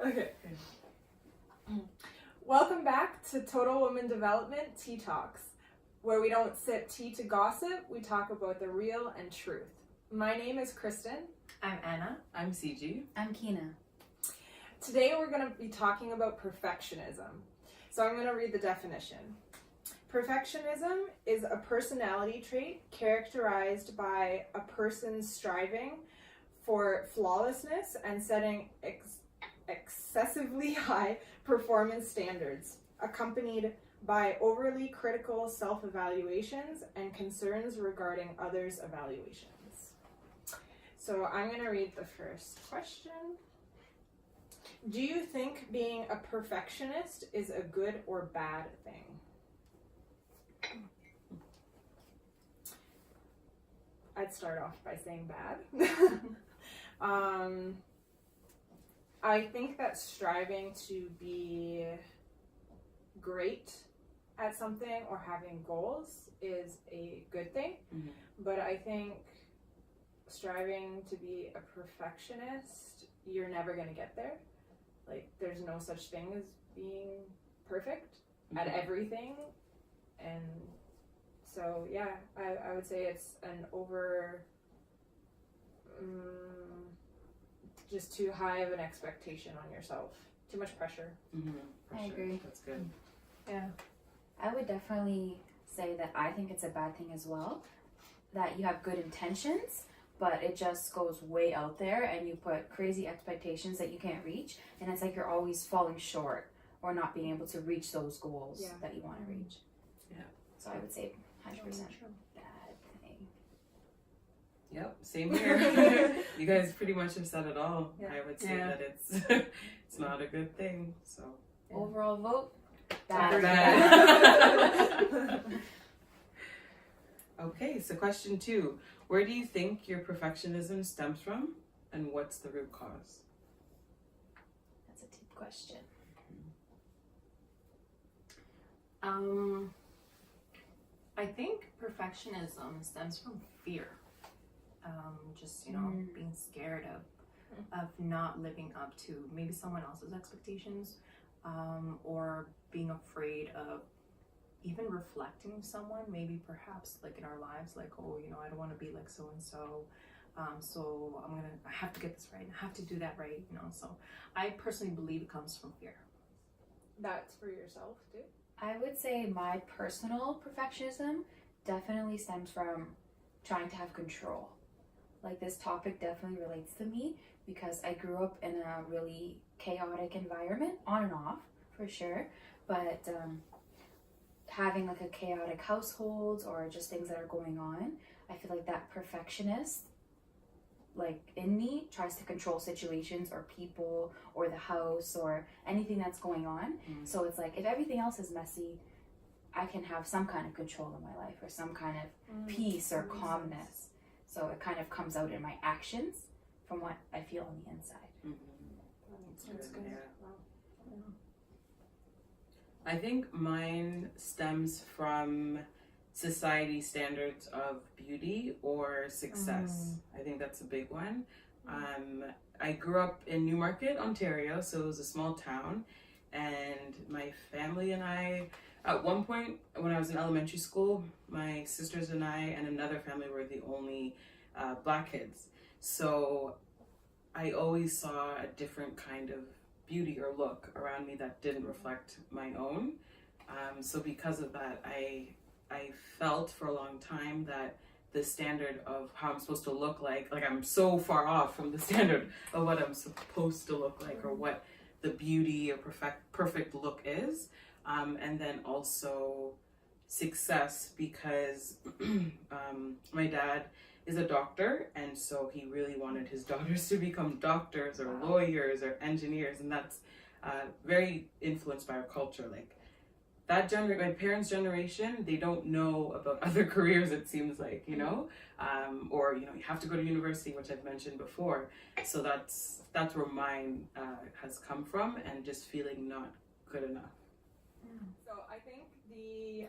Okay. Welcome back to Total Woman Development Tea Talks, where we don't sip tea to gossip, we talk about the real and truth. My name is Kristen. I'm Anna. I'm CG. I'm Kina. Today we're going to be talking about perfectionism. So I'm going to read the definition. Perfectionism is a personality trait characterized by a person's striving for flawlessness and setting excessively high performance standards, accompanied by overly critical self-evaluations and concerns regarding others' evaluations. So I'm going to read the first question. Do you think being a perfectionist is a good or bad thing? I'd start off by saying bad. I think that striving to be great at something or having goals is a good thing, but I think striving to be a perfectionist, you're never going to get there. Like, there's no such thing as being perfect at everything, and so yeah, I would say it's an just too high of an expectation on yourself. Too much pressure. I agree. That's good. Yeah. I would definitely say that I think it's a bad thing as well. That you have good intentions, but it just goes way out there and you put crazy expectations that you can't reach. And it's like you're always falling short or not being able to reach those goals that you want to reach. Yeah. So I would say 100% bad thing. Yep, same here. You guys pretty much have said it all. Yeah. I would say that it's not a good thing. So Overall vote, bad. bad. Okay, so question 2. Where do you think your perfectionism stems from, and what's the root cause? That's a deep question. I think perfectionism stems from fear. Just, being scared of not living up to maybe someone else's expectations, or being afraid of even reflecting someone, maybe perhaps like in our lives, like, I don't want to be like so and so, so I have to get this right, I have to do that right, so I personally believe it comes from fear. That's for yourself too? I would say my personal perfectionism definitely stems from trying to have control. Like, this topic definitely relates to me because I grew up in a really chaotic environment, on and off for sure, but having like a chaotic household or just things that are going on, I feel like that perfectionist like in me tries to control situations or people or the house or anything that's going on. So it's like, if everything else is messy, I can have some kind of control in my life or some kind of peace or calmness. So it kind of comes out in my actions from what I feel on the inside. That's good. Yeah. Wow. I think mine stems from society standards of beauty or success. I think that's a big one. I grew up in Newmarket, Ontario, so it was a small town, and my family and I, at one point when I was in elementary school, my sisters and I and another family were the only black kids. So I always saw a different kind of beauty or look around me that didn't reflect my own. So because of that, I felt for a long time that the standard of how I'm supposed to look like I'm so far off from the standard of what I'm supposed to look like or what the beauty or perfect look is. And then also success, because my dad is a doctor, and so he really wanted his daughters to become doctors or lawyers or engineers, and that's very influenced by our culture. Like, that my parents' generation, they don't know about other careers, it seems like, or you have to go to university, which I've mentioned before. So that's where mine has come from, and just feeling not good enough. So I think the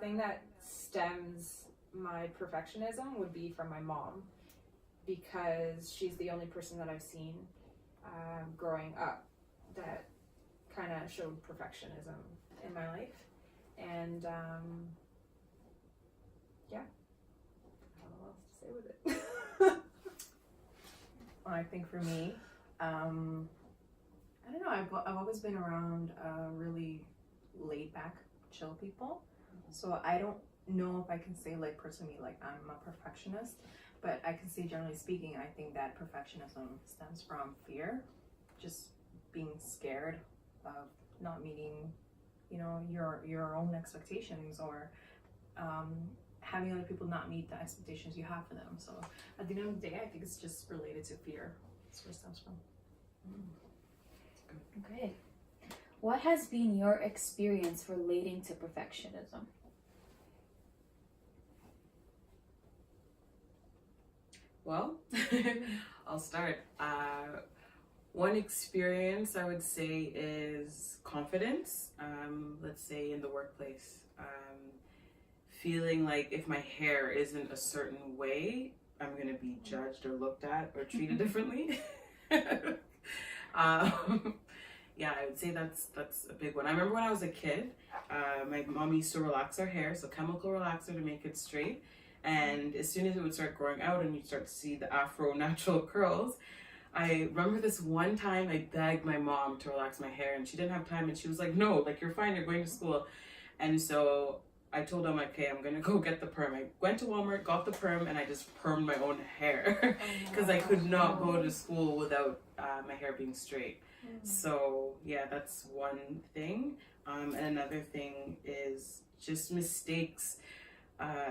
thing that stems my perfectionism would be from my mom, because she's the only person that I've seen growing up that kind of showed perfectionism in my life. And yeah, I don't know what else to say with it. I think for me, I don't know, I've always been around really laid back, chill people. So I don't know if I can say like personally like I'm a perfectionist, but I can say generally speaking, I think that perfectionism stems from fear, just being scared of not meeting, you know, your own expectations, or having other people not meet the expectations you have for them. So at the end of the day, I think it's just related to fear. That's where it stems from. Okay. What has been your experience relating to perfectionism? Well, I'll start. One experience I would say is confidence. Let's say in the workplace, feeling like if my hair isn't a certain way, I'm gonna be judged or looked at or treated differently. Yeah, I would say that's a big one. I remember when I was a kid, my mom used to relax our hair, so chemical relaxer to make it straight. And as soon as it would start growing out and you'd start to see the afro natural curls, I remember this one time I begged my mom to relax my hair and she didn't have time, and she was like, no, like you're fine, you're going to school. And so I told them, okay, I'm gonna go get the perm. I went to Walmart, got the perm, and I just permed my own hair because I could not go to school without my hair being straight. So yeah, that's one thing. And another thing is just mistakes.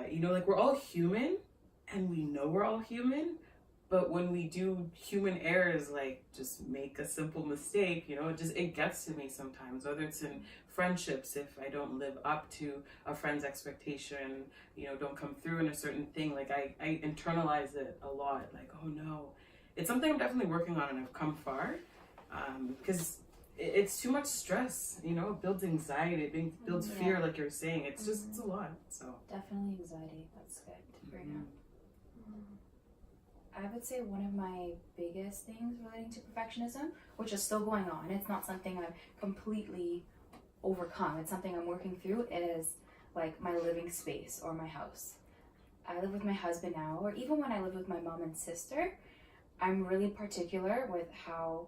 You know, like we're all human and we know we're all human, but when we do human errors, like just make a simple mistake, you know, it gets to me sometimes, whether it's in friendships, if I don't live up to a friend's expectation, you know, don't come through in a certain thing, like I internalize it a lot, like, oh no. It's something I'm definitely working on and I've come far, because it's too much stress, you know, it builds anxiety, it builds fear, like you're saying. It's just, it's a lot, so. Definitely anxiety, that's good to bring up. I would say one of my biggest things relating to perfectionism, which is still going on, it's not something I've completely overcome, it's something I'm working through, is like my living space or my house. I live with my husband now, or even when I lived with my mom and sister, I'm really particular with how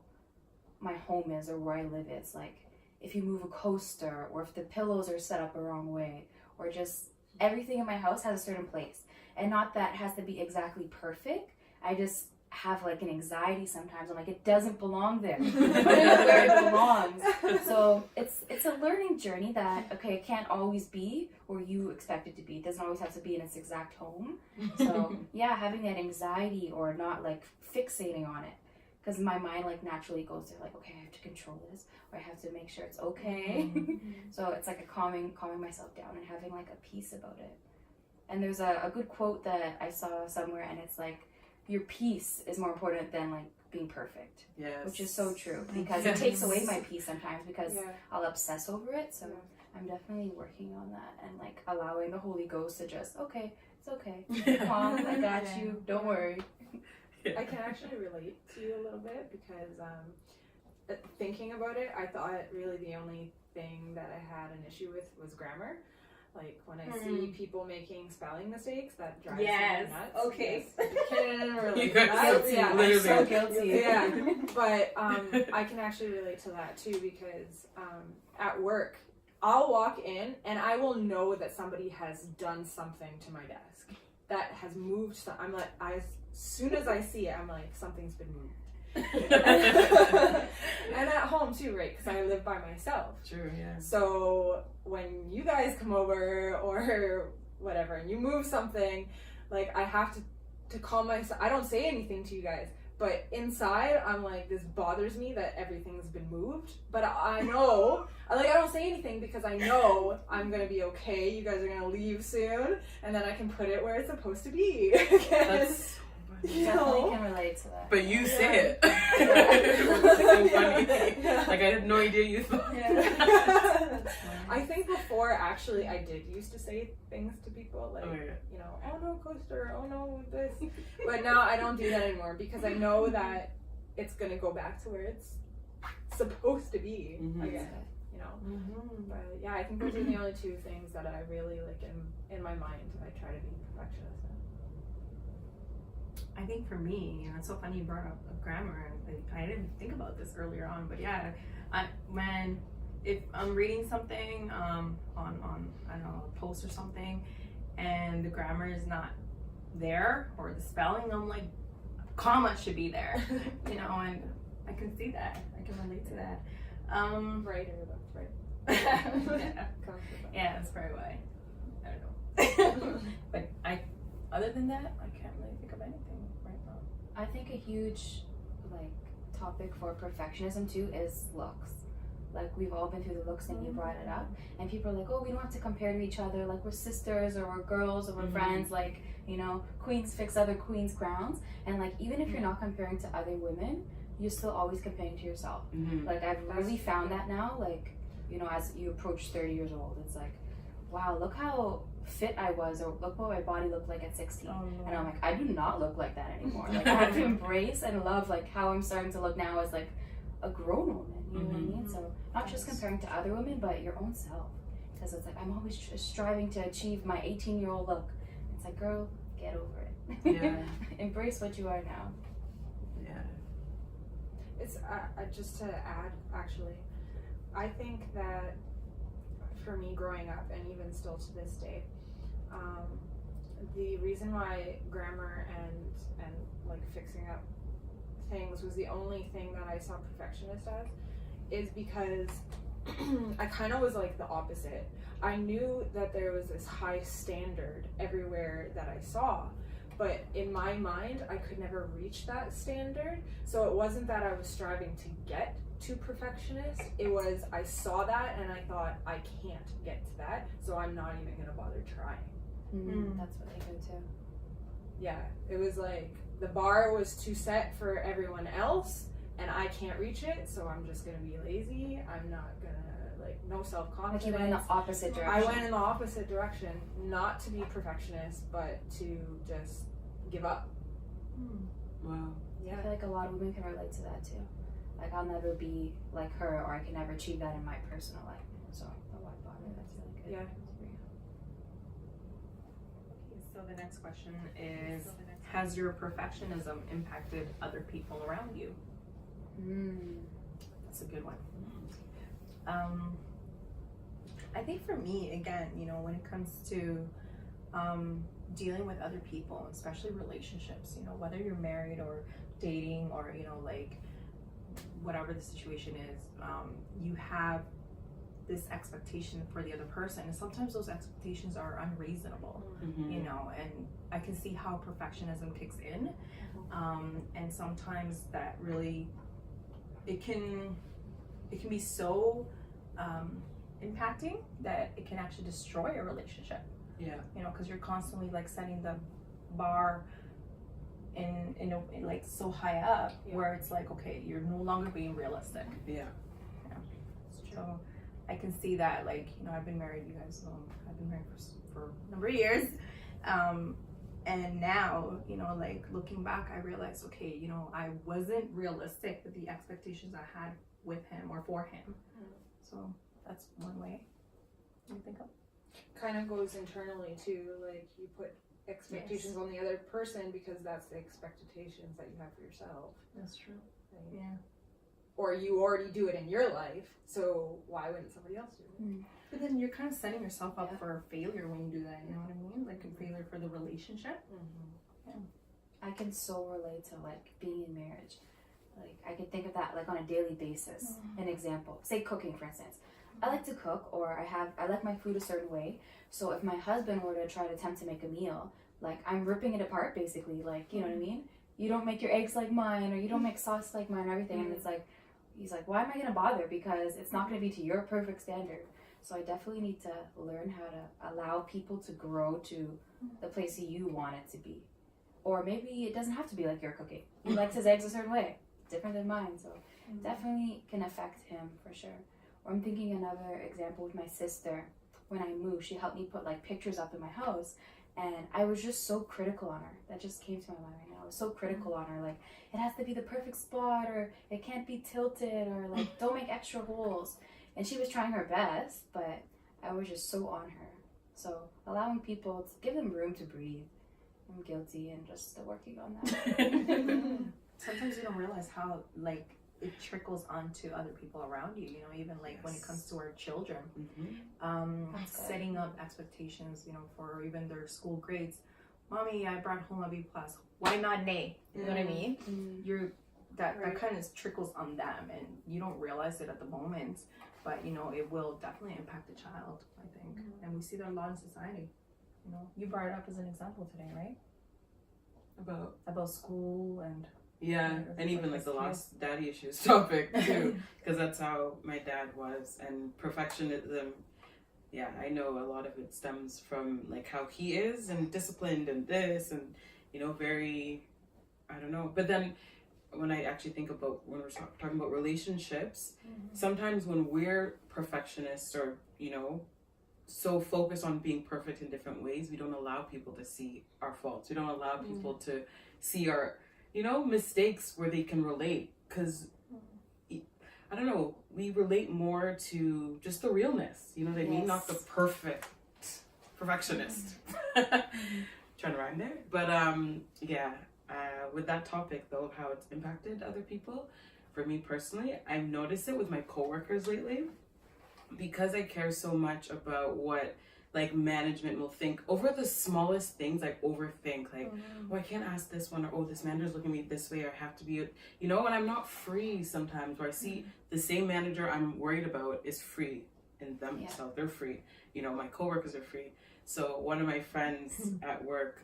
my home is or where I live is. Like if you move a coaster, or if the pillows are set up the wrong way, or just everything in my house has a certain place. And not that it has to be exactly perfect, I just have like an anxiety sometimes. I'm like, it doesn't belong there. Put it where it belongs. So it's a learning journey that, okay, it can't always be where you expect it to be. It doesn't always have to be in its exact home. So yeah, having that anxiety or not like fixating on it. Because my mind like naturally goes to like, okay, I have to control this, or I have to make sure it's okay. So it's like a calming myself down and having like a peace about it. And there's a good quote that I saw somewhere, and it's like, your peace is more important than like being perfect. Yes. Which is so true, because it takes away my peace sometimes, because I'll obsess over it. So I'm definitely working on that and like allowing the Holy Ghost to just, okay, it's okay. Calm, I got you, don't worry. I can actually relate to you a little bit, because thinking about it, I thought really the only thing that I had an issue with was grammar. Like when I see people making spelling mistakes, that drives me nuts. Okay. Yes. Can relate You to got that. guilty, Yeah, literally. I'm so guilty. Yeah, but I can actually relate to that too, because at work, I'll walk in and I will know that somebody has done something to my desk that has moved. I'm like, as soon as I see it, I'm like, something's been moved. And at home too, right? Because I live by myself. True, yeah. So when you guys come over or whatever and you move something, like I have to calm myself. I don't say anything to you guys, but inside I'm like, this bothers me that everything's been moved. But I know, I don't say anything because I know I'm gonna be okay. You guys are gonna leave soon, and then I can put it where it's supposed to be. That's Definitely can relate to that. But you say it. It's so funny. Like I had no idea you thought. I think before, actually, I did used to say things to people like, you know, oh no, coaster, oh no, this. But now I don't do that anymore, because I know that it's gonna go back to where it's supposed to be again, you know. But yeah, I think those are the only two things that I really like in my mind. I try to be perfectionist in. I think for me, you know, it's so funny you brought up grammar, and I didn't think about this earlier on, but yeah, if I'm reading something on I don't know, a post or something, and the grammar is not there or the spelling, I'm like, comma should be there, you know, and I can see that. I can relate to that. Right, or that's right. Yeah, that's probably why. I don't know. But other than that, I can't really think of anything right now. I think a huge like topic for perfectionism too is looks. Like we've all been through the looks thing, you brought it up, and people are like, oh, we don't have to compare to each other, like we're sisters or we're girls or we're friends, like, you know, queens fix other queens' crowns. And like even if you're not comparing to other women, you're still always comparing to yourself. Like I've really found that now, like, you know, as you approach 30 years old, it's like, wow, look how fit I was, or look what my body looked like at 16. And I'm like, I do not look like that anymore. Like I have to embrace and love like how I'm starting to look now as like a grown woman, you know what I mean? So not just comparing to other women, but your own self, because it's like I'm always striving to achieve my 18-year-old look. It's like, girl, get over it. Embrace what you are now. It's just to add, actually, I think that for me growing up, and even still to this day, the reason why grammar and like fixing up things was the only thing that I saw perfectionist as is because I kind of was like the opposite. I knew that there was this high standard everywhere that I saw, but in my mind I could never reach that standard. So it wasn't that I was striving to get to perfectionist, it was I saw that and I thought I can't get to that, so I'm not even gonna bother trying. That's what I do too. Yeah, it was like the bar was too set for everyone else and I can't reach it, so I'm just gonna be lazy. I'm not gonna, like, no self-confidence. Like you went in the opposite direction. I went in the opposite direction, not to be perfectionist, but to just give up. Wow. I feel like a lot of women can relate to that too. Like I'll never be like her, or I can never achieve that in my personal life. So why bother? That's really good. Yeah. So the next question is, has your perfectionism impacted other people around you? That's a good one. I think for me, again, you know, when it comes to dealing with other people, especially relationships, you know, whether you're married or dating or, you know, like whatever the situation is, you have this expectation for the other person, and sometimes those expectations are unreasonable, you know, and I can see how perfectionism kicks in, and sometimes that really it can be so impacting that it can actually destroy a relationship. You know, because you're constantly like setting the bar in like so high up where it's like, okay, you're no longer being realistic. So I can see that, like, you know, I've been married, you guys know, I've been married for a number of years, and now, you know, like looking back, I realized, okay, you know, I wasn't realistic with the expectations I had with him or for him. So that's one way you think of. Kind of goes internally too, like you put expectations on the other person because that's the expectations that you have for yourself. That's true. Right? Yeah. Or you already do it in your life, so why wouldn't somebody else do it? But then you're kind of setting yourself up for failure when you do that, you know what I mean? Like a failure for the relationship. I can so relate to like being in marriage. Like I can think of that like on a daily basis. An example, say cooking, for instance. I like to cook, or I like my food a certain way. So if my husband were to try to attempt to make a meal, like I'm ripping it apart basically. Like, you know what I mean? You don't make your eggs like mine, or you don't make sauce like mine, or everything. And it's like, he's like, why am I gonna bother? Because it's not gonna be to your perfect standard. So I definitely need to learn how to allow people to grow to the place that you want it to be. Or maybe it doesn't have to be like your cooking. He likes his eggs a certain way, different than mine. So definitely can affect him for sure. Or I'm thinking another example with my sister. When I moved, she helped me put like pictures up in my house, And I was just so critical on her. That just came to my mind right now. I was so critical on her. Like, it has to be the perfect spot, or it can't be tilted, or like, don't make extra holes. And she was trying her best, but I was just so on her. So allowing people to give them room to breathe. I'm guilty and just still working on that. Sometimes you don't realize how like it trickles onto other people around you. You know, even like when it comes to our children, setting up expectations. You know, for even their school grades. Mommy, I brought home a B plus. Why not an A? You know what I mean? You're that kind of trickles on them, and you don't realize it at the moment. But you know, it will definitely impact the child, I think, and we see that a lot in society. You know, you brought it up as an example today, right? About school and and even like the last daddy issues topic too, because that's how my dad was, and perfectionism. Yeah, I know a lot of it stems from like how he is and disciplined and this and you know very, I don't know. But then when I actually think about when we're talking about relationships, sometimes when we're perfectionists or you know so focused on being perfect in different ways, we don't allow people to see our faults. We don't allow people to see our you know mistakes where they can relate, because I don't know, we relate more to just the realness, you know what I mean? Not the perfectionist. Trying to rhyme there. But with that topic though, of how it's impacted other people, for me personally, I've noticed it with my coworkers lately, because I care so much about what like management will think over the smallest things. I overthink like, oh, I can't ask this one, or oh, this manager's looking at me this way, or I have to be, you know, and I'm not free sometimes, where I see the same manager I'm worried about is free in themselves. They're free. You know, my coworkers are free. So one of my friends at work,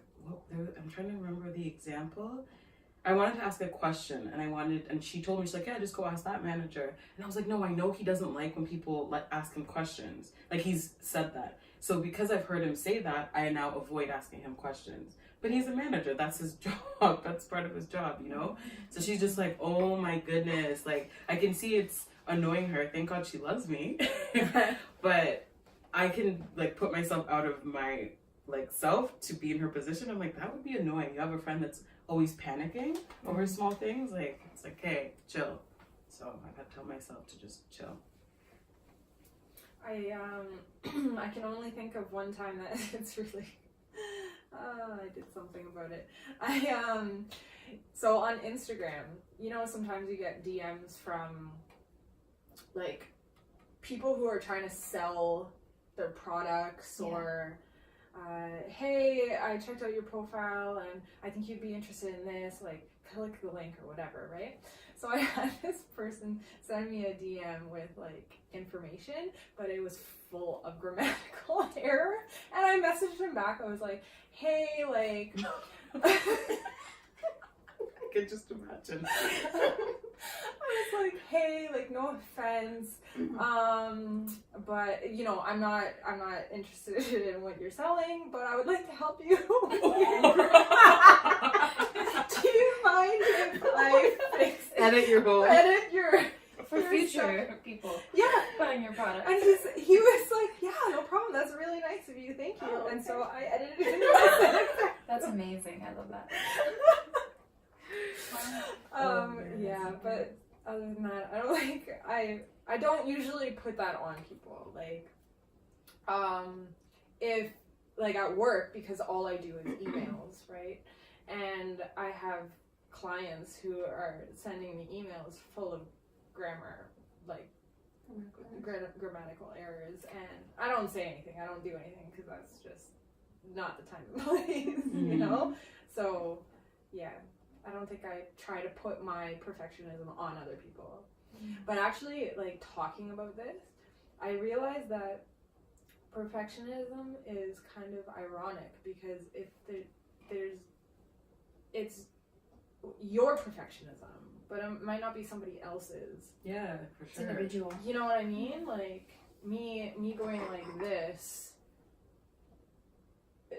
I'm trying to remember the example. I wanted to ask a question, and she told me, she's like, yeah, just go ask that manager. And I was like, no, I know he doesn't like when people ask him questions. Like, he's said that. So because I've heard him say that, I now avoid asking him questions. But he's a manager. That's his job. That's part of his job, you know? So she's just like, oh my goodness. Like, I can see it's annoying her. Thank God she loves me. But I can, like, put myself out of my, like, self to be in her position. I'm like, that would be annoying. You have a friend that's always panicking over small things. Like, it's like, hey, chill. So I've had to tell myself to just chill. I can only think of one time that it's really I did something about it. So on Instagram, you know, sometimes you get DMs from like people who are trying to sell their products or hey, I checked out your profile and I think you'd be interested in this, like click the link or whatever, right? So I had this person send me a DM with like information, but it was full of grammatical error, and I messaged him back. I was like, hey, like I could just imagine. I was like, hey, like no offense, but you know, I'm not interested in what you're selling, but I would like to help you. Do you mind if I fix it? Edit your for future people. Yeah, buying your product. and he was like, yeah, no problem. That's really nice of you. Thank you. Oh, okay. And so I edited it. That's amazing. I love that. But other than that, I don't usually put that on people. Like, if like at work, because all I do is emails, right? And I have clients who are sending me emails full of grammar, like grammatical errors, and I don't say anything. I don't do anything because that's just not the time and place, you know? So, yeah. I don't think I try to put my perfectionism on other people. But actually, like, talking about this, I realized that perfectionism is kind of ironic, because if it's your perfectionism, but it might not be somebody else's. Yeah, for sure. It's individual. You know what I mean? Like, me going like this,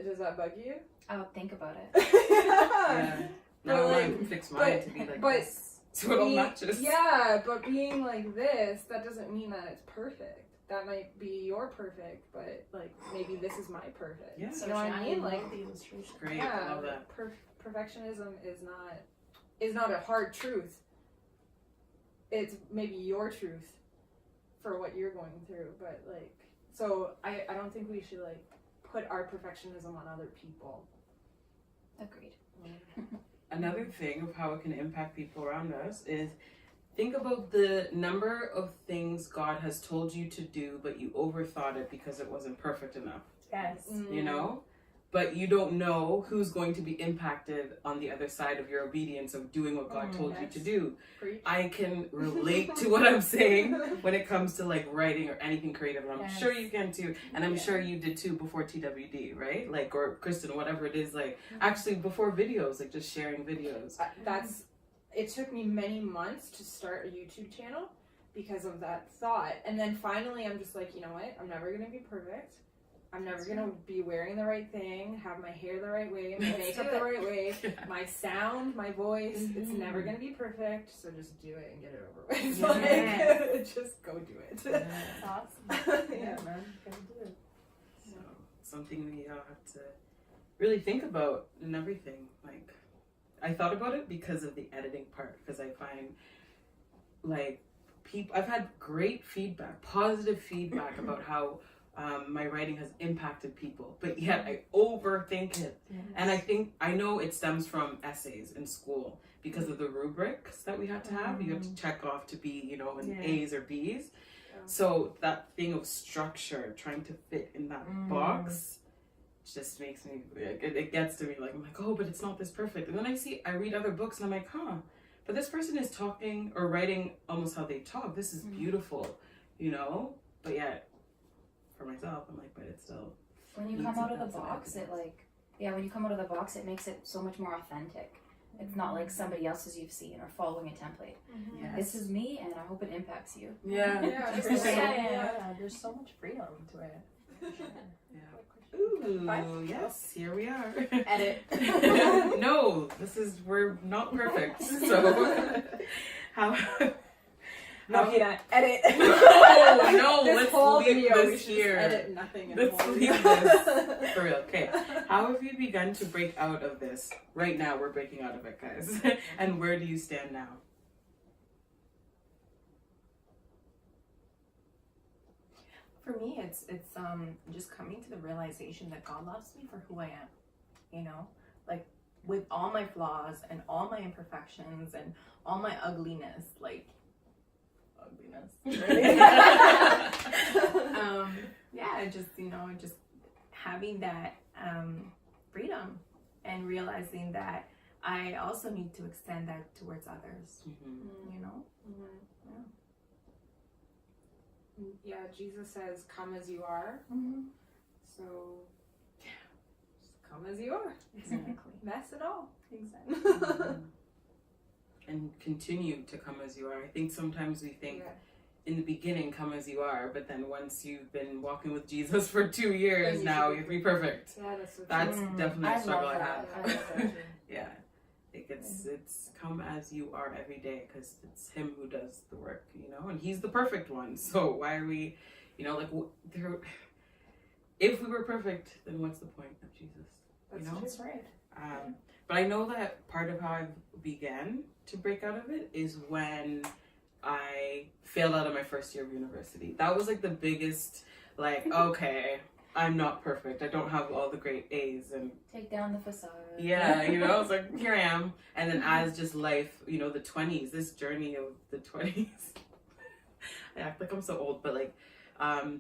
does that bug you? I'll think about it. Yeah. No, But, I can fix mine to be like this. So it all matches. Yeah, but being like this, that doesn't mean that it's perfect. that might be your perfect, but like maybe this is my perfect. Yeah. You know what I mean? Like, the illustration. Great. yeah, I love that. Perfectionism is not a hard truth. It's maybe your truth for what you're going through, but like, so I don't think we should like put our perfectionism on other people. Agreed. Another thing of how it can impact people around us is think about the number of things God has told you to do, but you overthought it because it wasn't perfect enough. Yes. You know? But you don't know who's going to be impacted on the other side of your obedience of doing what God told you to do. Preach. I can relate to what I'm saying when it comes to like writing or anything creative. And I'm sure you can too. And I'm sure you did too before TWD, right? Like, or Kristen, whatever it is, like actually before videos, like just sharing videos. It took me many months to start a YouTube channel because of that thought. And then finally I'm just like, you know what? I'm never going to be perfect. I'm never going to be wearing the right thing, have my hair the right way, my makeup the right way, my sound, my voice. It's never going to be perfect. So just do it and get it over with. Like, just go do it. That's awesome. Yeah, man. Gotta do it. So something we all have to really think about and everything. Like, I thought about it because of the editing part, because I find like I've had great feedback, positive feedback about how my writing has impacted people, but yet I overthink it. And I know it stems from essays in school because of the rubrics that we had to have. You have to check off to be, you know, in A's or B's. So that thing of structure, trying to fit in that box, just makes me, it gets to me, like, I'm like, oh, but it's not this perfect. And then I read other books and I'm like, but this person is talking or writing almost how they talk. This is beautiful, you know? But yet, for myself, I'm like, but it's still. When you come out of the box, when you come out of the box, it makes it so much more authentic. It's not like somebody else's you've seen or following a template. Yes. This is me, and I hope it impacts you. Yeah. There's so much freedom to it. Ooh, yes, here we are. Edit. No, we're not perfect. So, how? No, edit. No, let's leave video, this here. Edit nothing. Let's leave this for real. Okay, how have you begun to break out of this? Right now, we're breaking out of it, guys. And where do you stand now? For me, it's just coming to the realization that God loves me for who I am. You know, like with all my flaws and all my imperfections and all my ugliness, like really? Just having that freedom and realizing that I also need to extend that towards others. You know. Yeah, Jesus says, "Come as you are." So, just come as you are. Exactly. Mess it all. Exactly. And continue to come as you are. I think sometimes we think in the beginning, come as you are, but then once you've been walking with Jesus for 2 years, you now you have to be perfect. Yeah, that's so That's true. definitely a struggle I love have. that. I love that. Yeah. Like it's come as you are every day, because it's him who does the work, you know, and he's the perfect one. So why are we, you know, like if we were perfect, then what's the point of Jesus? You know? That's right. But I know that part of how I began to break out of it is when I failed out of my first year of university. That was like the biggest, like, okay, I'm not perfect. I don't have all the great A's and Take down the facade. yeah, you know, it's like, here I am. And then as just life, you know, the 20s, this journey of the 20s. I act like I'm so old, but like,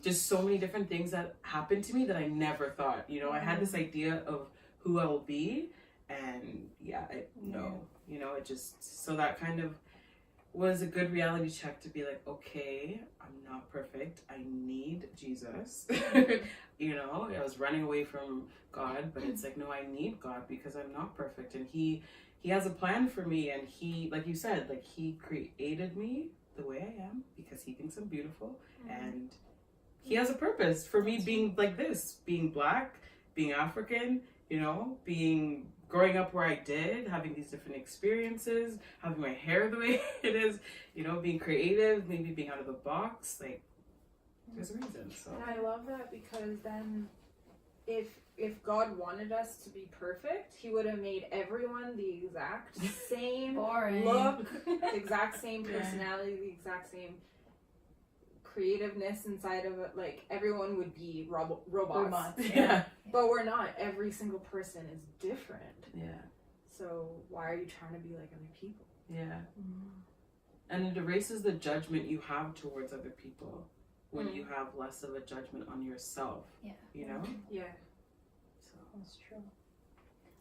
just so many different things that happened to me that I never thought, you know, I had this idea of who I will be, and you know, it just, so that kind of was a good reality check to be like, okay, I'm not perfect. I need Jesus. You know, I was running away from God, but it's like, no, I need God because I'm not perfect. And he has a plan for me. And he, like you said, like he created me the way I am because he thinks I'm beautiful. And he has a purpose for me being like this, being Black, being African, you know, growing up where I did, having these different experiences, having my hair the way it is, you know, being creative, maybe being out of the box, like, There's a reason. So. And I love that because then if God wanted us to be perfect, he would have made everyone the exact same Boring. look, the exact same personality, the exact same creativeness inside of it. Like, everyone would be robots. Yeah. But we're not. Every single person is different. Yeah. So why are you trying to be like other people? Yeah. And it erases the judgment you have towards other people when you have less of a judgment on yourself. Yeah. You know? Yeah. So. That's true.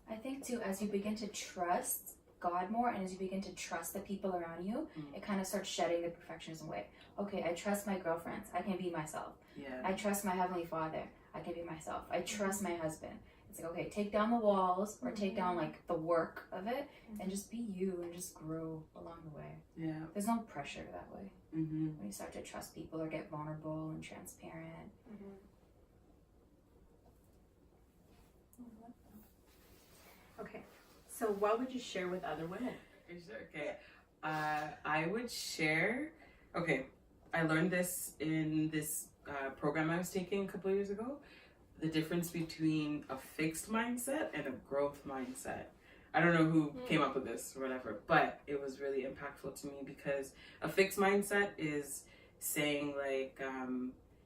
I think too, as you begin to trust God more and as you begin to trust the people around you, it kind of starts shedding the perfectionism away. Okay, I trust my girlfriends. I can be myself. Yeah. I trust my Heavenly Father. I can be myself. I trust my husband. It's like, okay, take down the walls or take down like the work of it and just be you and just grow along the way. Yeah. There's no pressure that way. Mm-hmm. When you start to trust people or get vulnerable and transparent. Okay, so what would you share with other women? Okay. I would share. Okay, I learned this in this program I was taking a couple of years ago. The difference between a fixed mindset and a growth mindset. I don't know who came up with this or whatever, but it was really impactful to me because a fixed mindset is saying like,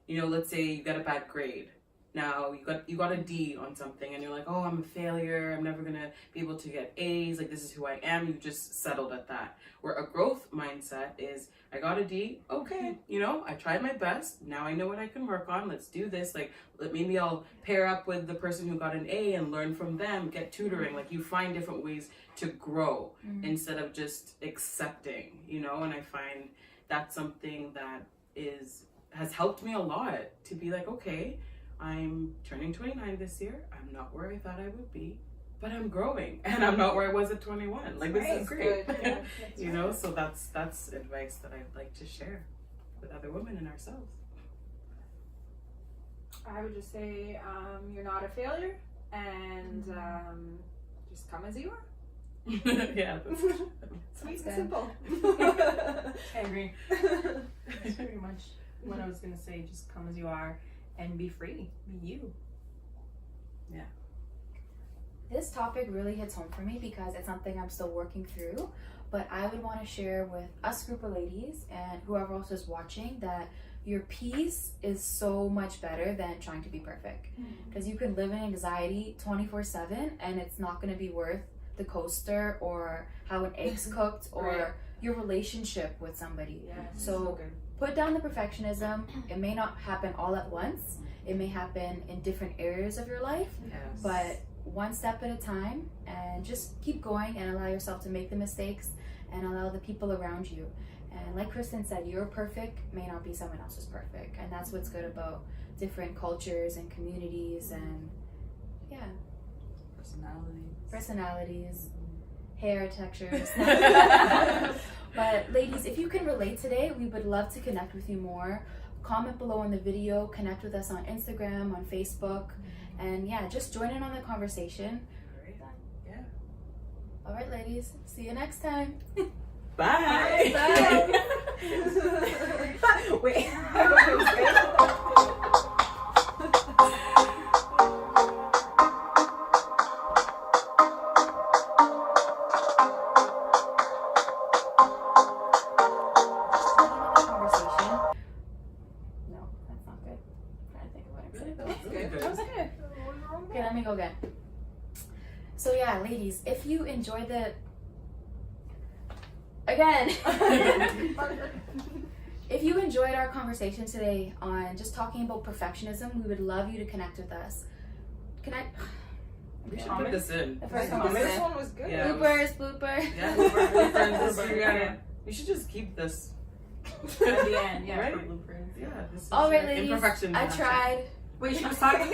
let's say you got a bad grade. Now you got a D on something and you're like, oh, I'm a failure. I'm never going to be able to get A's. Like, this is who I am. You just settled at that. Where a growth mindset is, I got a D. Okay. I tried my best. Now I know what I can work on. Let's do this. Like, maybe I'll pair up with the person who got an A and learn from them, get tutoring. Like, you find different ways to grow instead of just accepting, and I find that's something that has helped me a lot to be like, okay, I'm turning 29 this year. I'm not where I thought I would be, but I'm growing, and I'm not where I was at 21. Like, this is great. Yeah, So that's advice that I'd like to share with other women and ourselves. I would just say you're not a failure, and just come as you are. Yeah, that's Sweet and good. simple. I agree. That's pretty much what I was going to say. Just come as you are and be free. Be you. This topic really hits home for me because it's something I'm still working through, but I would want to share with us group of ladies and whoever else is watching that your peace is so much better than trying to be perfect, because you can live in anxiety 24/7 and it's not going to be worth the coaster or how an egg's cooked or your relationship with somebody. So good. put down the perfectionism. It may not happen all at once. It may happen in different areas of your life, Yes. but one step at a time, and just keep going and allow yourself to make the mistakes and allow the people around you. And like Kristen said, your perfect may not be someone else's perfect, and that's what's good about different cultures and communities and personalities, hair textures. But ladies, if you can relate today, we would love to connect with you more. Comment below on the video, connect with us on Instagram, on Facebook, and just join in on the conversation. All right, ladies, see you next time. Bye. Bye. Wait. Okay, let me go again. So ladies, if you enjoyed if you enjoyed our conversation today on just talking about perfectionism, we would love you to connect with us. We should put this in. The first This one was good. Yeah. Blooper. Yeah, blooper. You should just keep this. At the end, Right? for bloopers. Yeah, this is All right, your ladies. imperfections. I tried. Wait, she was talking?